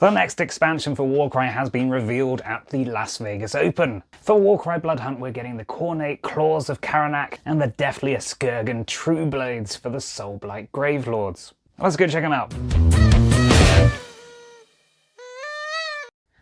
The next expansion for Warcry has been revealed at the Las Vegas Open. For Warcry Bloodhunt, we're getting the Khornate Claws of Karanak and the deathly Askurgan Trueblades for the Soulblight Gravelords. Let's go check them out.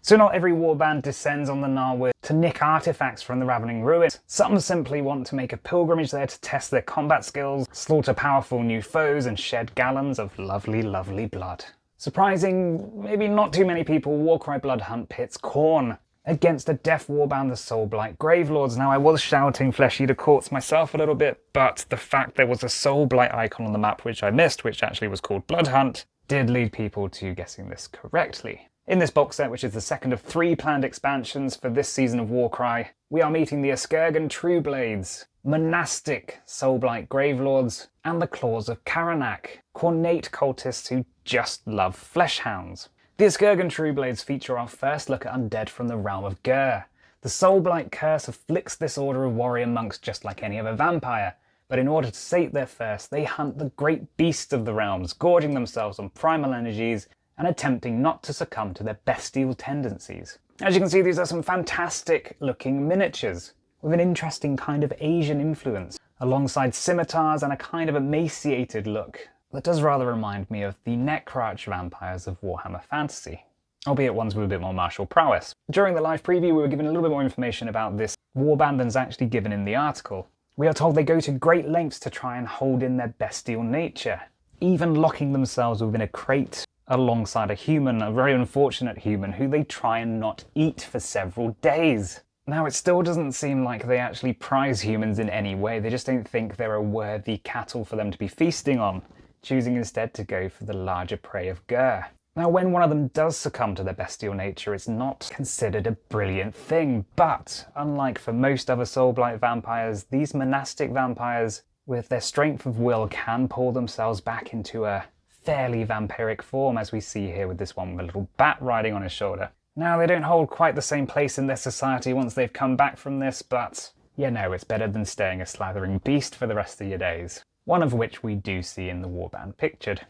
So not every warband descends on the Narwhal to nick artifacts from the Ravening Ruins. Some simply want to make a pilgrimage there to test their combat skills, slaughter powerful new foes, and shed gallons of lovely, lovely blood. Surprising, maybe not too many people, Warcry Bloodhunt pits Khorne against a deaf warband, the Soulblight Gravelords. Now I was shouting Flesh Eater Courts myself a little bit, but the fact there was a Soulblight icon on the map which I missed, which actually was called Bloodhunt, did lead people to guessing this correctly. In this box set, which is the second of 3 planned expansions for this season of Warcry, we are meeting the Askurgan Trueblades, monastic Soulblight Gravelords, and the Claws of Karanak, Khornate cultists who just love flesh hounds. The Askurgan Trueblades feature our first look at undead from the realm of Ghur. The Soulblight curse afflicts this order of warrior monks just like any other vampire, but in order to sate their thirst, they hunt the great beasts of the realms, gorging themselves on primal energies and attempting not to succumb to their bestial tendencies. As you can see, these are some fantastic looking miniatures, with an interesting kind of Asian influence, alongside scimitars and a kind of emaciated look that does rather remind me of the Necrarch vampires of Warhammer Fantasy, albeit ones with a bit more martial prowess. During the live preview, we were given a little bit more information about this warband than's actually given in the article. We are told they go to great lengths to try and hold in their bestial nature, even locking themselves within a crate alongside a human, a very unfortunate human, who they try and not eat for several days. Now, it still doesn't seem like they actually prize humans in any way. They just don't think they're a worthy cattle for them to be feasting on, choosing instead to go for the larger prey of Ghur. Now, when one of them does succumb to their bestial nature, it's not considered a brilliant thing, but unlike for most other Soulblight vampires, these monastic vampires, with their strength of will, can pull themselves back into a fairly vampiric form, as we see here with this one with a little bat riding on his shoulder. Now, they don't hold quite the same place in their society once they've come back from this, but you know, it's better than staying a slathering beast for the rest of your days. One of which we do see in the warband pictured.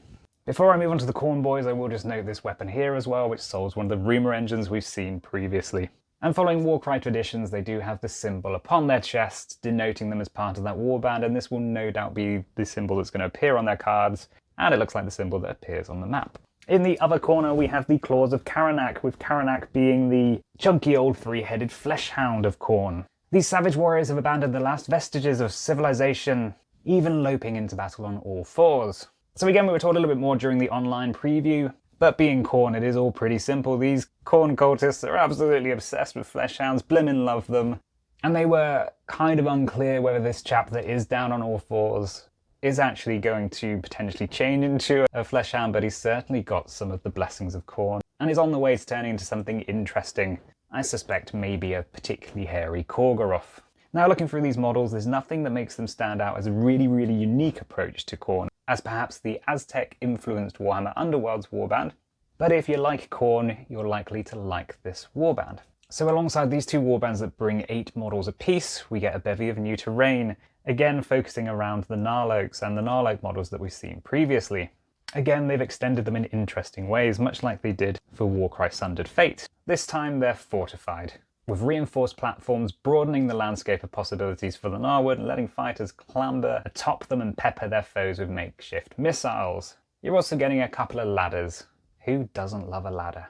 Before I move on to the Khorne boys, I will just note this weapon here as well, which solves one of the Rumour Engines we've seen previously. And following Warcry traditions, they do have the symbol upon their chest, denoting them as part of that warband, and this will no doubt be the symbol that's going to appear on their cards, and it looks like the symbol that appears on the map. In the other corner, we have the Claws of Karanak, with Karanak being the chunky old 3-headed flesh hound of Khorne. These savage warriors have abandoned the last vestiges of civilization, even loping into battle on all fours. So again, we were told a little bit more during the online preview, but being Khorne, it is all pretty simple. These Khorne cultists are absolutely obsessed with flesh hounds, blimmin' love them, and they were kind of unclear whether this chap that is down on all fours is actually going to potentially change into a flesh hound, but he's certainly got some of the blessings of Khorne, and is on the way to turning into something interesting. I suspect maybe a particularly hairy Khorgoroth. Now, looking through these models, there's nothing that makes them stand out as a really, really unique approach to Khorne, as perhaps the Aztec-influenced Warhammer Underworlds warband. But if you like Khorne, you're likely to like this warband. So alongside these two warbands that bring 8 models apiece, we get a bevy of new terrain, again focusing around the Narloaks and the Narloak models that we've seen previously. Again, they've extended them in interesting ways, much like they did for Warcry Sundered Fate. This time they're fortified, with reinforced platforms broadening the landscape of possibilities for the Narwood and letting fighters clamber atop them and pepper their foes with makeshift missiles. You're also getting a couple of ladders. Who doesn't love a ladder?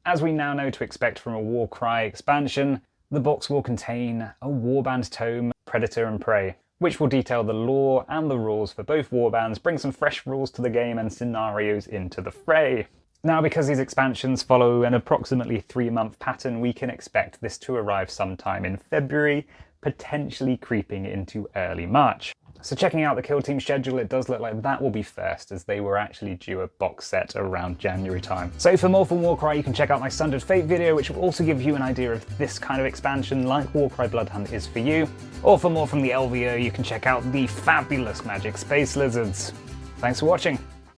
As we now know to expect from a Warcry expansion, the box will contain a warband tome, Predator and Prey, which will detail the lore and the rules for both warbands, bring some fresh rules to the game and scenarios into the fray. Now, because these expansions follow an approximately 3-month pattern, we can expect this to arrive sometime in February, potentially creeping into early March. So checking out the Kill Team schedule, it does look like that will be first, as they were actually due a box set around January time. So for more from Warcry, you can check out my Sundered Fate video, which will also give you an idea of this kind of expansion like Warcry Bloodhunt is for you. Or for more from the LVO, you can check out the fabulous Magic Space Lizards. Thanks for watching.